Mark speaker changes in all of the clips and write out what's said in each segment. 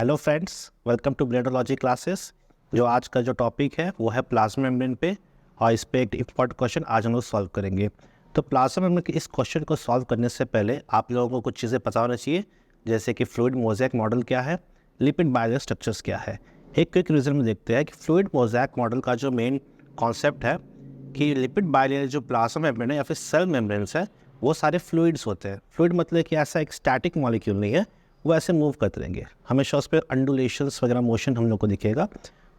Speaker 1: Hello friends, welcome to bladeology classes. जो आज का जो टॉपिक है वो है प्लाज्मा मेम्ब्रेन पे, और इस पे एक इम्पॉर्टेंट क्वेश्चन आज हम लोग सॉल्व करेंगे। तो प्लाज्मा मेम्ब्रेन के इस क्वेश्चन को सॉल्व करने से पहले आप लोगों को कुछ चीज़ें पता होना चाहिए, जैसे कि फ्लूइड मोज़ेक मॉडल क्या है, लिपिड बाइलेयर स्ट्रक्चर्स क्या है। एक क्विक रिविजन में देखते हैं कि फ्लूइड मोज़ेक मॉडल का जो मेन कॉन्सेप्ट है कि लिपिड बाइलेयर जो प्लाज्मा मेम्ब्रेन है या फिर सेल मेम्ब्रेन्स है वो सारे फ्लूइड्स होते हैं। फ्लूइड मतलब कि ऐसा एक स्टैटिक मॉलिक्यूल नहीं है, वो ऐसे मूव करते रहेंगे, हमेशा उस पर अंडुलेशंस वगैरह मोशन हम लोग को दिखेगा,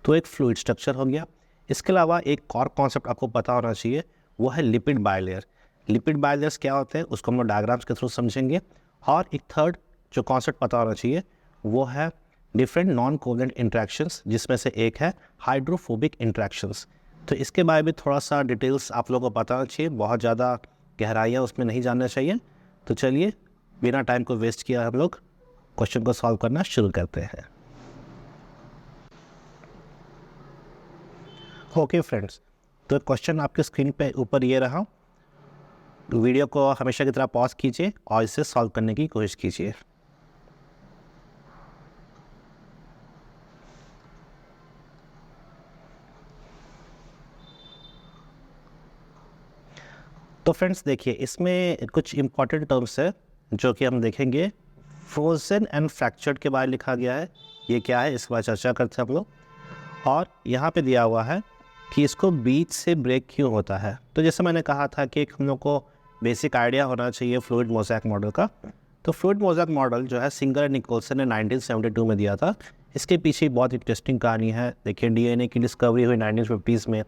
Speaker 1: तो एक फ्लूइड स्ट्रक्चर हो गया। इसके अलावा एक और कॉन्सेप्ट आपको पता होना चाहिए, वो है लिपिड बाइलेयर। लिपिड बाइलेयर्स क्या होते हैं उसको हम लोग डायग्राम्स के थ्रू समझेंगे। और एक थर्ड जो कॉन्सेप्ट पता होना चाहिए वो है डिफरेंट नॉन कोवेलेंट इंट्रैक्शंस, जिसमें से एक है हाइड्रोफोबिक इंट्रैक्शंस। तो इसके बारे में थोड़ा सा डिटेल्स आप लोगों को पता होना चाहिए, बहुत ज़्यादा गहराइयाँ उसमें नहीं जानना चाहिए। तो चलिए बिना टाइम को वेस्ट किया हम लोग क्वेश्चन को सॉल्व करना शुरू करते हैं। ओके फ्रेंड्स, तो क्वेश्चन आपके स्क्रीन पे ऊपर ये रहा। वीडियो को हमेशा की तरह पॉज कीजिए और इसे सॉल्व करने की कोशिश कीजिए। तो फ्रेंड्स देखिए, इसमें कुछ इंपॉर्टेंट टर्म्स है जो कि हम देखेंगे। फ्रोजन एंड फ्रैक्चर्ड के बारे में लिखा गया है, ये क्या है इसके बारे में चर्चा करते हैं हम लोग। और यहाँ पे दिया हुआ है कि इसको बीच से ब्रेक क्यों होता है। तो जैसे मैंने कहा था कि एक हम लोग को बेसिक आइडिया होना चाहिए फ्लूइड मोज़ेक मॉडल का। तो फ्लूइड मोज़ेक मॉडल जो है सिंगर एंड निकोलसन ने 1972 में दिया था। इसके पीछे बहुत इंटरेस्टिंग कहानी है। देखिए, डीएनए की डिस्कवरी हुई 1950s में,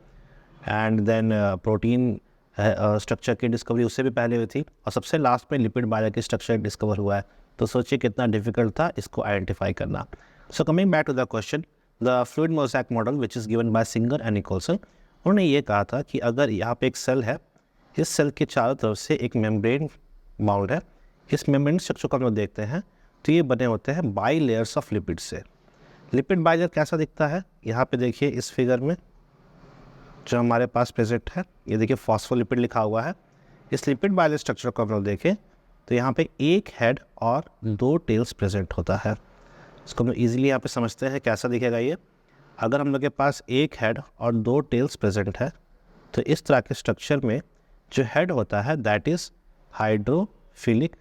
Speaker 1: एंड देन प्रोटीन स्ट्रक्चर की डिस्कवरी उससे भी पहले हुई थी, और सबसे लास्ट में लिपिड बाइलेयर की स्ट्रक्चर डिस्कवर हुआ है। तो सोचिए कितना डिफिकल्ट था इसको आइडेंटिफाई करना। So coming back to the question, the fluid mosaic model which is given by Singer and Nicolson, उन्होंने ये कहा था कि अगर यहाँ पे एक सेल है, इस सेल के चारों तरफ से एक मेम्ब्रेन बाउंड है। इस मेम्ब्रेन स्ट्रक्चर को हम लोग देखते हैं तो ये बने होते हैं बाई लेयर्स ऑफ लिपिड से। लिपिड बाइलेयर कैसा दिखता है, यहाँ पे देखिए इस फिगर में जो हमारे पास प्रेजेंट है, ये देखिए फॉस्फोलिपिड लिखा हुआ है। इस लिपिड बाइलेयर स्ट्रक्चर को हम लोग देखें तो यहाँ पे एक हेड और दो टेल्स प्रेजेंट होता है। इसको हम लोग ईजिली यहाँ पे समझते हैं कैसा दिखेगा ये। अगर हम लोग के पास एक हेड और दो टेल्स प्रेजेंट है तो इस तरह के स्ट्रक्चर में जो हेड होता है दैट इज़ हाइड्रोफिलिक,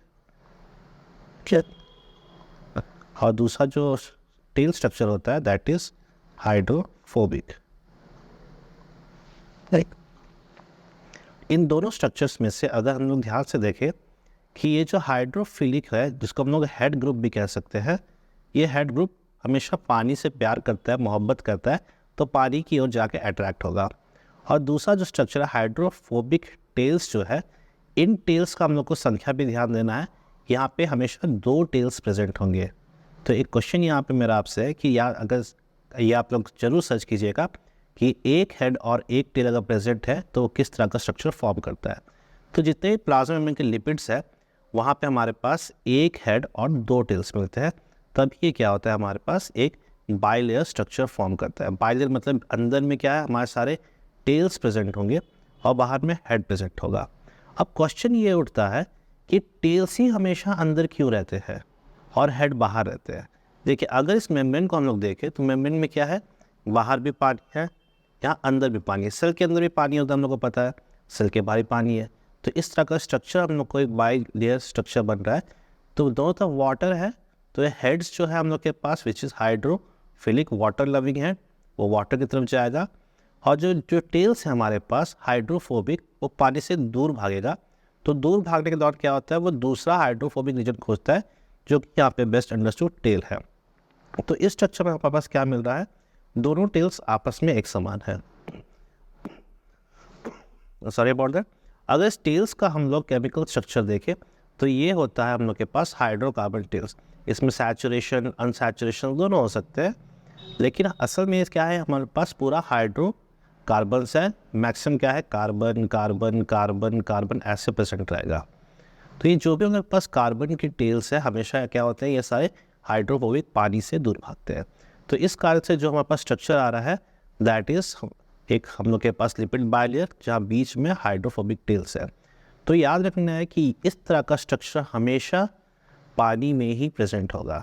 Speaker 1: और दूसरा जो टेल स्ट्रक्चर होता है दैट इज़ हाइड्रोफोबिक। इन दोनों स्ट्रक्चर्स में से अगर हम लोग ध्यान से देखें कि ये जो हाइड्रोफिलिक है, जिसको हम लोग हेड ग्रुप भी कह सकते हैं, ये हेड ग्रुप हमेशा पानी से प्यार करता है, मोहब्बत करता है, तो पानी की ओर जाके अट्रैक्ट होगा। और दूसरा जो स्ट्रक्चर है हाइड्रोफोबिक टेल्स जो है, इन टेल्स का हम लोग को संख्या भी ध्यान देना है। यहाँ पे हमेशा दो टेल्स प्रेजेंट होंगे। तो एक क्वेश्चन यहाँ पे मेरा आपसे है कि यार, अगर ये आप लोग जरूर सर्च कीजिएगा कि एक हेड और एक टेल अगर प्रेजेंट है तो किस तरह का स्ट्रक्चर फॉर्म करता है। तो जितने प्लाज्मा मेम्ब्रेन के लिपिड्स है वहाँ पे हमारे पास एक हेड और दो टेल्स मिलते हैं, तब ये क्या होता है, हमारे पास एक बाइलेयर स्ट्रक्चर फॉर्म करता है। बाइलेयर मतलब अंदर में क्या है, हमारे सारे टेल्स प्रेजेंट होंगे और बाहर में हेड प्रेजेंट होगा। अब क्वेश्चन ये उठता है कि टेल्स ही हमेशा अंदर क्यों रहते हैं और हेड बाहर रहते हैं। देखिए, अगर इस मेम्ब्रेन को हम लोग देखें तो मेम्ब्रेन में क्या है, बाहर भी पानी है, यहाँ अंदर भी पानी है। सेल के अंदर भी पानी होता है, हम लोग को पता है, सेल के बाहर भी पानी है। तो इस तरह का स्ट्रक्चर हम लोग को एक बाई लेयर स्ट्रक्चर बन रहा है। तो दोनों तरफ वाटर है, तो ये हेड्स जो है हम लोग के पास which is hydrophilic water loving है, वो वाटर की तरफ जाएगा। और जो टेल्स है हमारे पास हाइड्रोफोबिक, वो पानी से दूर भागेगा। तो दूर भागने के दौरान क्या होता है, वो दूसरा हाइड्रोफोबिक रीजन खोजता है जो कि यहाँ पे बेस्ट अंडरस्टूड टेल है। तो इस स्ट्रक्चर में हमारे पास क्या मिल रहा है, दोनों टेल्स आपस में एक समान है। Sorry about that. अगर इस टेल्स का हम लोग केमिकल स्ट्रक्चर देखें तो ये होता है हम लोग के पास हाइड्रोकार्बन टेल्स। इसमें सैचुरेशन अनसैचुरेशन दोनों हो सकते हैं, लेकिन असल में क्या है, हमारे पास पूरा हाइड्रोकार्बन्स है। मैक्सिमम क्या है, कार्बन कार्बन कार्बन कार्बन ऐसे प्रेजेंट रहेगा। तो ये जो भी हमारे पास कार्बन की टेल्स है हमेशा क्या होते हैं, ये सारे हाइड्रोफोबिक, पानी से दूर भागते हैं। तो इस कारण से जो हमारे पास स्ट्रक्चर आ रहा है दैट इज़ एक हम लोग के पास लिपिड बाइलेयर, जहाँ बीच में हाइड्रोफोबिक टेल्स है। तो याद रखना है कि इस तरह का स्ट्रक्चर हमेशा पानी में ही प्रेजेंट होगा।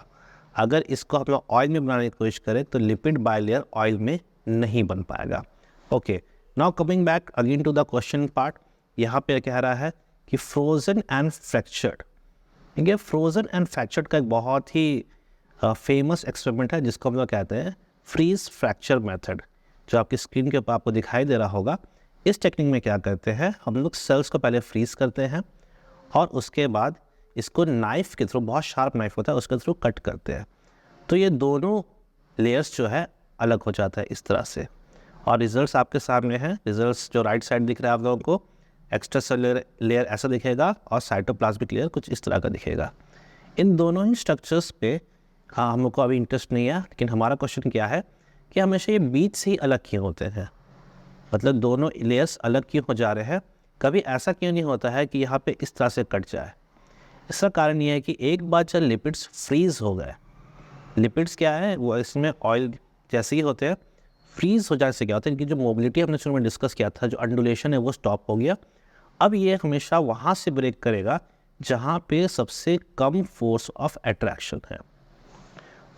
Speaker 1: अगर इसको हम लोग ऑयल में बनाने की कोशिश करें तो लिपिड बाइलेयर ऑयल में नहीं बन पाएगा। Okay, now coming back again to the question part. यहाँ पे कह रहा है कि फ्रोजन एंड फ्रैक्चर्ड। ठीक है, फ्रोजन एंड फ्रैक्चर्ड का एक बहुत ही फेमस एक्सपेरिमेंट है जिसको हम लोग कहते हैं फ्रीज फ्रैक्चर मेथड, जो आपकी स्क्रीन के ऊपर आपको दिखाई दे रहा होगा। इस टेक्निक में क्या करते हैं, हम लोग सेल्स को पहले फ्रीज करते हैं और उसके बाद इसको नाइफ के थ्रू, बहुत शार्प नाइफ होता है उसके थ्रू कट करते हैं। तो ये दोनों लेयर्स जो है अलग हो जाता है इस तरह से, और रिजल्ट्स आपके सामने हैं। रिजल्ट्स जो राइट साइड दिख रहा है आप लोगों को, एक्स्ट्रा सेलुलर लेयर ऐसा दिखेगा और साइटोप्लाज्मिक लेयर कुछ इस तरह का दिखेगा। इन दोनों ही स्ट्रक्चर्स पे हम लोग को अभी इंटरेस्ट नहीं है, लेकिन हमारा क्वेश्चन क्या है कि हमेशा ये बीच से ही अलग क्यों होते हैं, मतलब दोनों लेयर्स अलग क्यों हो जा रहे हैं। कभी ऐसा क्यों नहीं होता है कि यहाँ पे इस तरह से कट जाए। इसका कारण ये है कि एक बार जब लिपिड्स फ्रीज हो गए, लिपिड्स क्या है वो इसमें ऑयल जैसे ही होते हैं, फ्रीज हो जाने से क्या होता है, इनकी जो मोबिलिटी हमने शुरू में डिस्कस किया था, जो अंडुलेशन है वो स्टॉप हो गया। अब ये हमेशा वहाँ से ब्रेक करेगा जहाँ पे सबसे कम फोर्स ऑफ अट्रैक्शन है।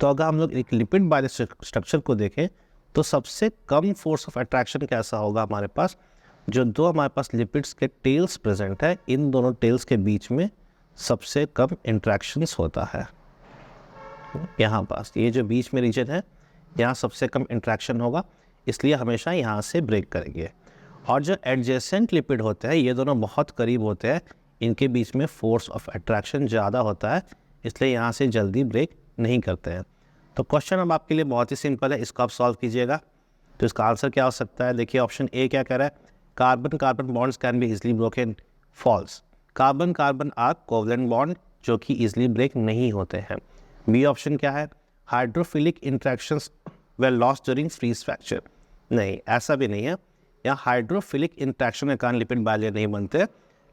Speaker 1: तो अगर हम लोग एक लिपिड बाइलेयर स्ट्रक्चर को देखें तो सबसे कम फोर्स ऑफ अट्रैक्शन कैसा होगा हमारे पास, जो दो हमारे पास लिपिड्स के टेल्स प्रेजेंट है, इन दोनों टेल्स के बीच में सबसे कम इंट्रैक्शंस होता है। यहाँ पास ये जो बीच में रीजन है, यहाँ सबसे कम इंट्रैक्शन होगा, इसलिए हमेशा यहाँ से ब्रेक करेंगे। और जो एडजेसेंट लिपिड होते हैं, ये दोनों बहुत करीब होते हैं, इनके बीच में फोर्स ऑफ अट्रैक्शन ज़्यादा होता है, इसलिए यहाँ से जल्दी ब्रेक नहीं करते हैं। तो क्वेश्चन अब आपके लिए बहुत ही सिंपल है, इसको आप सॉल्व कीजिएगा। तो इसका आंसर क्या हो सकता है, देखिए ऑप्शन ए क्या कह रहा है, carbon carbon bonds can be easily broken. False, carbon carbon are covalent bond जो कि इजली ब्रेक नहीं होते हैं। बी ऑप्शन क्या है, hydrophilic interactions were lost during freeze fracture. नहीं, ऐसा भी नहीं है, यहाँ हाइड्रोफिलिक इंट्रैक्शन के कारण लिपिड बाइलेयर नहीं बनते,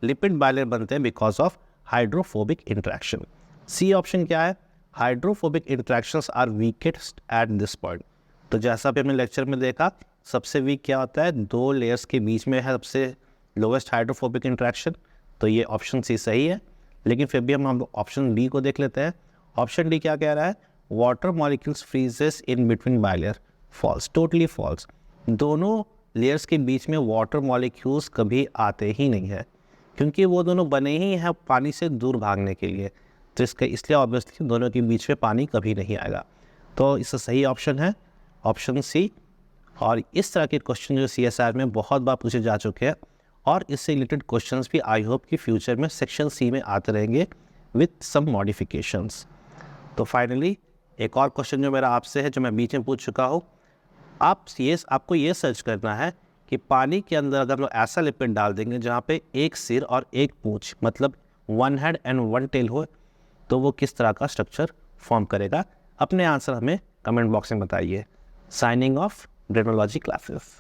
Speaker 1: लिपिड बाइलेयर बनते हैं because of hydrophobic interaction. C option क्या है, hydrophobic interactions are weakest at this point. तो जैसा भी हमने लेक्चर में देखा, सबसे वीक क्या होता है, दो लेयर्स के बीच में है सबसे लोवेस्ट हाइड्रोफोबिक इंट्रैक्शन, तो ये ऑप्शन सी सही है। लेकिन फिर भी हम ऑप्शन डी को देख लेते हैं। ऑप्शन डी क्या कह रहा है, water molecules freezes in between bilayer. False, totally false. दोनों लेयर्स के बीच में वाटर मॉलिक्यूल्स कभी आते ही नहीं है, क्योंकि वो दोनों बने ही हैं पानी से दूर भागने के लिए, तो इसके इसलिए ऑब्वियसली दोनों के बीच में पानी कभी नहीं आएगा। तो इसका सही ऑप्शन है ऑप्शन सी। और इस तरह के क्वेश्चन जो CSR में बहुत बार पूछे जा चुके हैं, और इससे रिलेटेड क्वेश्चंस भी आई होप कि फ्यूचर में सेक्शन सी में आते रहेंगे विथ सम मॉडिफिकेशंस। तो फाइनली एक और क्वेश्चन जो मेरा आपसे है, जो मैं बीच में पूछ चुका हूँ, आपको ये सर्च करना है कि पानी के अंदर अगर हम लोग ऐसा लिपिड डाल देंगे जहाँ पे एक सिर और एक पूंछ, मतलब one head and one tail हो, तो वो किस तरह का स्ट्रक्चर फॉर्म करेगा। अपने आंसर हमें कमेंट बॉक्स में बताइए। Signing off, drenology classes.